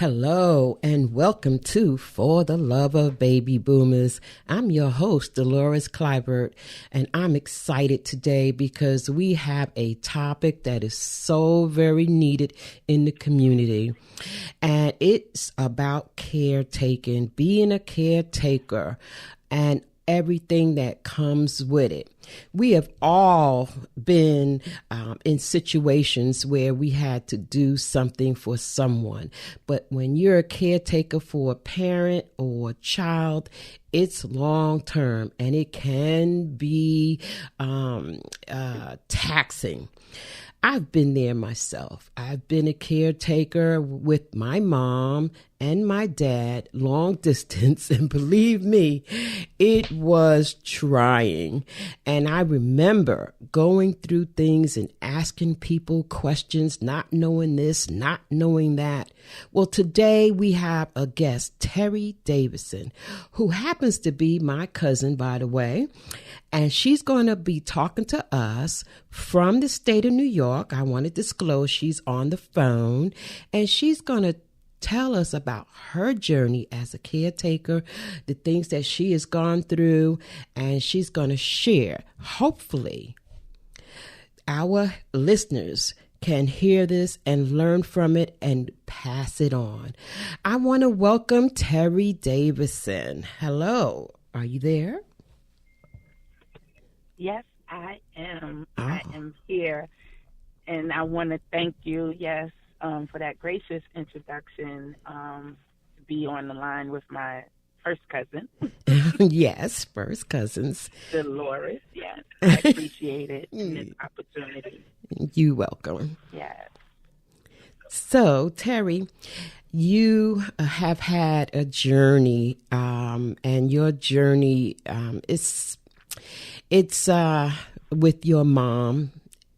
Hello and welcome to For the Love of Baby Boomers. I'm your host, Dolores Clybert, and I'm excited today because we have a topic that is so very needed in the community. And it's about caretaking, being a caretaker, and everything that comes with it. We have all been in situations where we had to do something for someone. But when you're a caretaker for a parent or a child, it's long term and it can be taxing. I've been there myself. I've been a caretaker with my mom and my dad, long distance, and believe me, it was trying. And I remember going through things and asking people questions, not knowing this, not knowing that. Well, today we have a guest, Terri Davison, who happens to be my cousin, by the way. And she's going to be talking to us from the state of New York. I want to disclose she's on the phone, and she's going to tell us about her journey as a caretaker, the things that she has gone through, and she's going to share. Hopefully, our listeners can hear this and learn from it and pass it on. I want to welcome Terri Davison. Hello. Are you there? Yes, I am. Oh. I am here, and I want to thank you, for that gracious introduction, to be on the line with my first cousin. Yes, first cousins. Dolores, yes. I appreciate it, and this opportunity. You're welcome. Yes. So, Terri, you have had a journey, and your journey is... It's with your mom,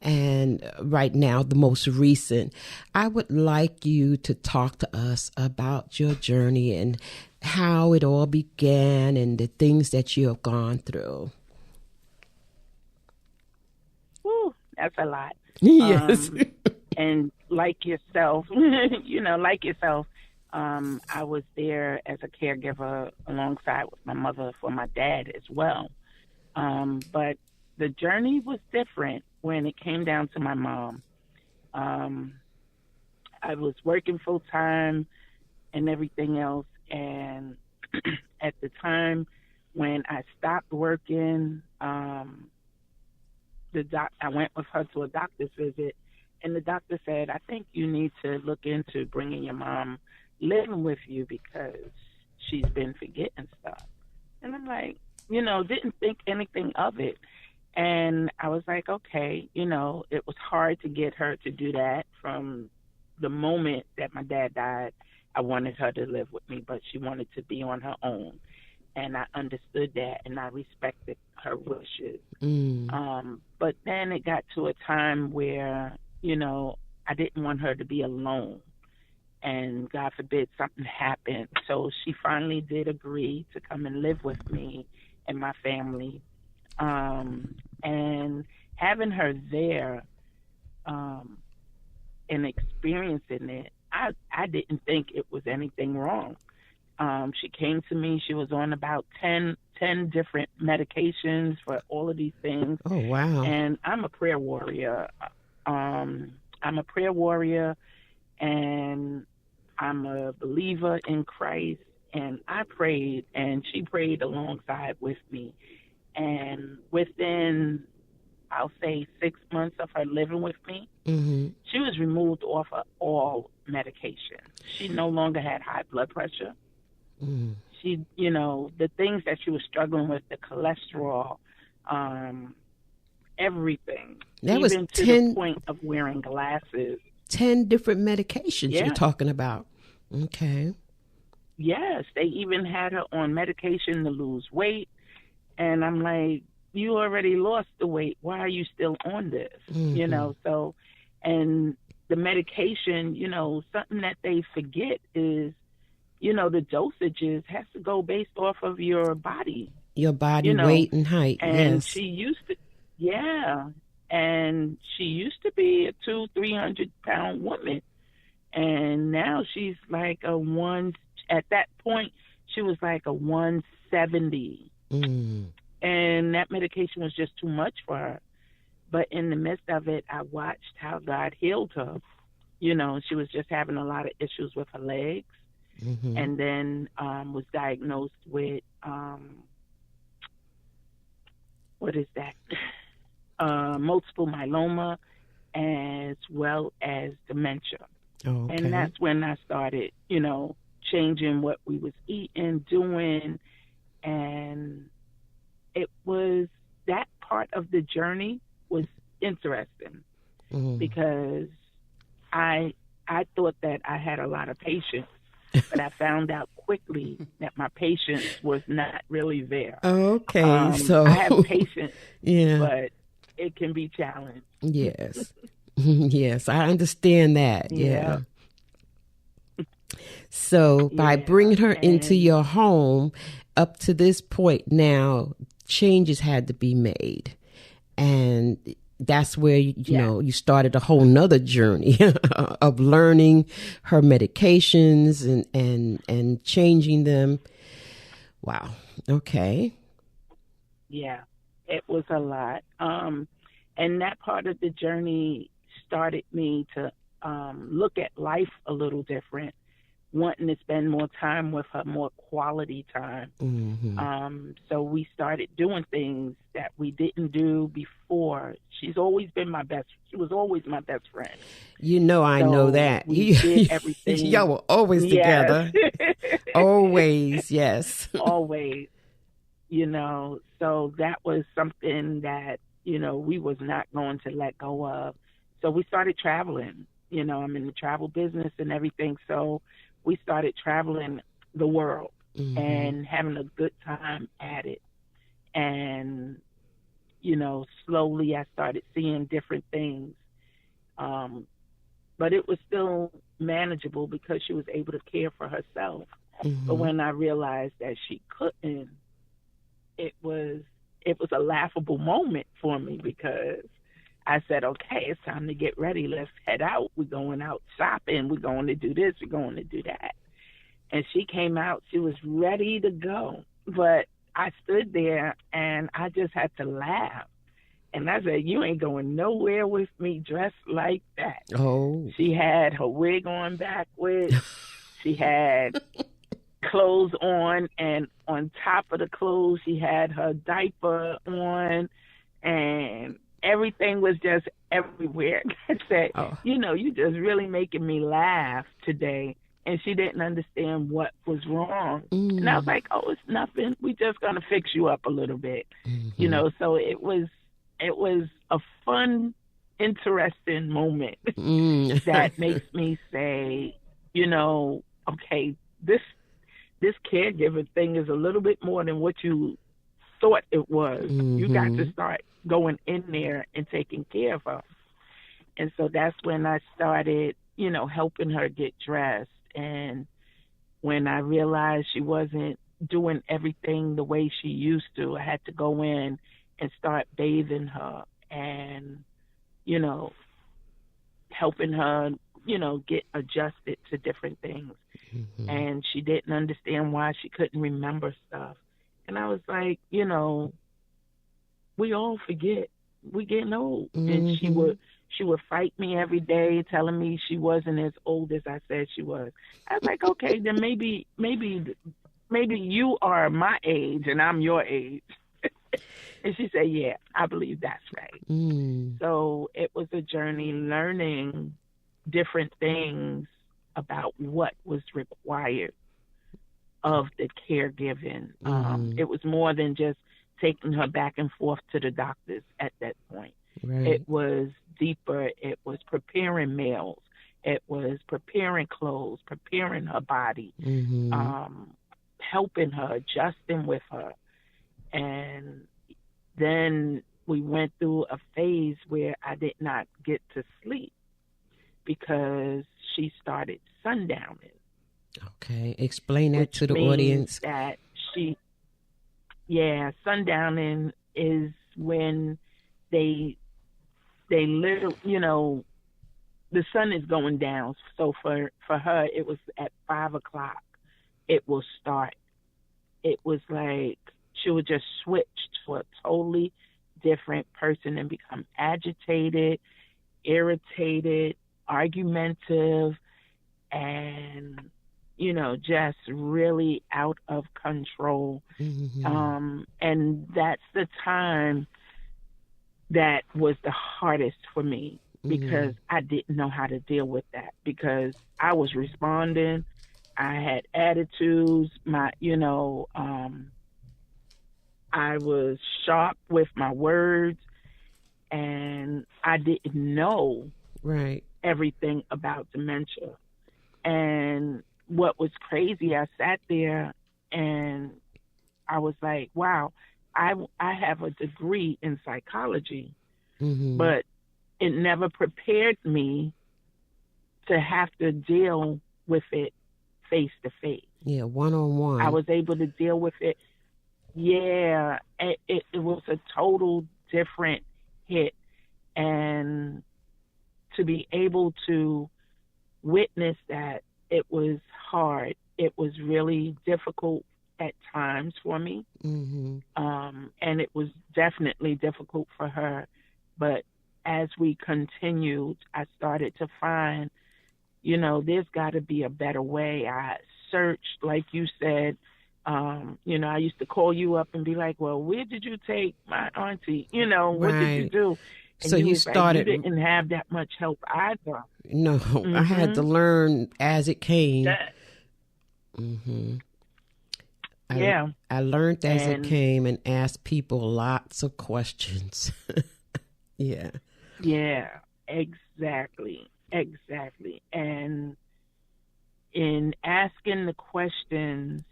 and right now, the most recent. I would like you to talk to us about your journey and how it all began and the things that you have gone through. Woo, that's a lot. Yes. And like yourself, I was there as a caregiver alongside with my mother for my dad as well. But the journey was different when it came down to my mom. I was working full time and everything else. And at the time when I stopped working, I went with her to a doctor's visit, and the doctor said, I think you need to look into bringing your mom living with you because she's been forgetting stuff. And I'm like, didn't think anything of it. And I was like, okay, it was hard to get her to do that. From the moment that my dad died, I wanted her to live with me, but she wanted to be on her own. And I understood that, and I respected her wishes. But then it got to a time where, I didn't want her to be alone. And God forbid something happened. So she finally did agree to come and live with me and my family. And having her there and experiencing it, I didn't think it was anything wrong. She came to me. She was on about 10 different medications for all of these things. Oh, wow. And I'm a prayer warrior. And I'm a believer in Christ. And I prayed, and she prayed alongside with me. And within, I'll say, 6 months of her living with me, she was removed off of all medication. She no longer had high blood pressure. She, the things that she was struggling with, the cholesterol, everything. That even was to 10, the point of wearing glasses. 10 different medications Yeah. you're talking about. Okay. Yes, they even had her on medication to lose weight. And I'm like, you already lost the weight. Why are you still on this? So, and the medication, something that they forget is, the dosages has to go based off of your body. Your body weight and height. And yes. she used to, and she used to be a 200-300 pound woman. And now she's like a one. At that point, she was like a 170. And that medication was just too much for her. But in the midst of it, I watched how God healed her. You know, she was just having a lot of issues with her legs. And then was diagnosed with, what is that? Multiple myeloma, as well as dementia. Okay. And that's when I started, you know, changing what we was eating, doing. And it was, that part of the journey was interesting because I thought that I had a lot of patience, but I found out quickly that my patience was not really there. Okay, so I have patience, yeah, but it can be challenged. Yes. Yes, I understand that. Yeah. So by bringing her into your home up to this point now, changes had to be made. And that's where, you know, you started a whole nother journey of learning her medications and changing them. Wow. Okay. Yeah, it was a lot. And that part of the journey started me to look at life a little different, wanting to spend more time with her, more quality time. So we started doing things that we didn't do before. She was always my best friend. You know, I know that. We did everything. Y'all were always together. Always, yes. Always. You know, so that was something that, you know, we was not going to let go of. So we started traveling. You know, I'm in the travel business and everything. So we started traveling the world and having a good time at it. And, you know, slowly I started seeing different things. But it was still manageable because she was able to care for herself. But when I realized that she couldn't, it was a laughable moment for me because I said, okay, it's time to get ready. Let's head out. We're going out shopping. We're going to do this. We're going to do that. And she came out. She was ready to go. But I stood there and I just had to laugh. And I said, you ain't going nowhere with me dressed like that. Oh. She had her wig on backwards. She had clothes on, and on top of the clothes, she had her diaper on, and everything was just everywhere. I said, you know, you just really making me laugh today. And she didn't understand what was wrong. And I was like, oh, it's nothing. We just going to fix you up a little bit. You know, so it was a fun, interesting moment that makes me say, you know, okay, this caregiver thing is a little bit more than what you thought it was. You got to start going in there and taking care of her. And so that's when I started, you know, helping her get dressed. And when I realized she wasn't doing everything the way she used to, I had to go in and start bathing her and, you know, helping her, you know, get adjusted to different things. And she didn't understand why she couldn't remember stuff. And I was like, you know, we all forget. We're getting old. And she would fight me every day, telling me she wasn't as old as I said she was. I was like, okay, then maybe you are my age and I'm your age. And she said, yeah, I believe that's right. So it was a journey learning different things about what was required of the caregiving. It was more than just taking her back and forth to the doctors at that point. Right. It was deeper. It was preparing meals. It was preparing clothes, preparing her body, helping her, adjusting with her. And then we went through a phase where I did not get to sleep because she started sundowning. Okay, explain that to the audience. That sundowning is when they literally, you know, the sun is going down. So for her, it was at 5:00. It will start. It was like she would just switch to a totally different person and become agitated, irritated, argumentative, and, just really out of control. And that's the time that was the hardest for me, because I didn't know how to deal with that, because I was responding. I had attitudes. I was sharp with my words, and I didn't know everything about dementia. And what was crazy, I sat there and I was like, wow, I have a degree in psychology, but it never prepared me to have to deal with it face to face. Yeah, one-on-one. I was able to deal with it. Yeah, it was a total different hit. And to be able to witness that, it was hard. It was really difficult at times for me. And it was definitely difficult for her. But as we continued, I started to find, there's got to be a better way. I searched, like you said. I used to call you up and be like, well, where did you take my auntie? What did you do? And so you started. You didn't have that much help either. No, I had to learn as it came. I learned as it came and asked people lots of questions. Yeah. Yeah, exactly. And in asking the questions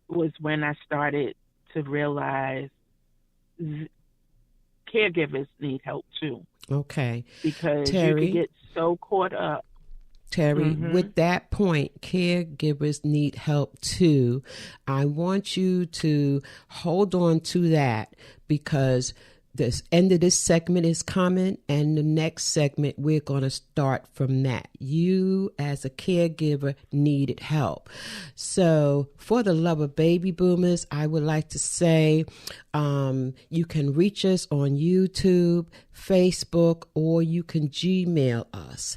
was when I started to realize caregivers need help too. Okay. Because Terri, you can get so caught up. Terri, with that point, caregivers need help too. I want you to hold on to that, because the end of this segment is coming, and the next segment we're going to start from that. You as a caregiver needed help. So for the love of baby boomers, I would like to say you can reach us on YouTube, Facebook, or you can Gmail us.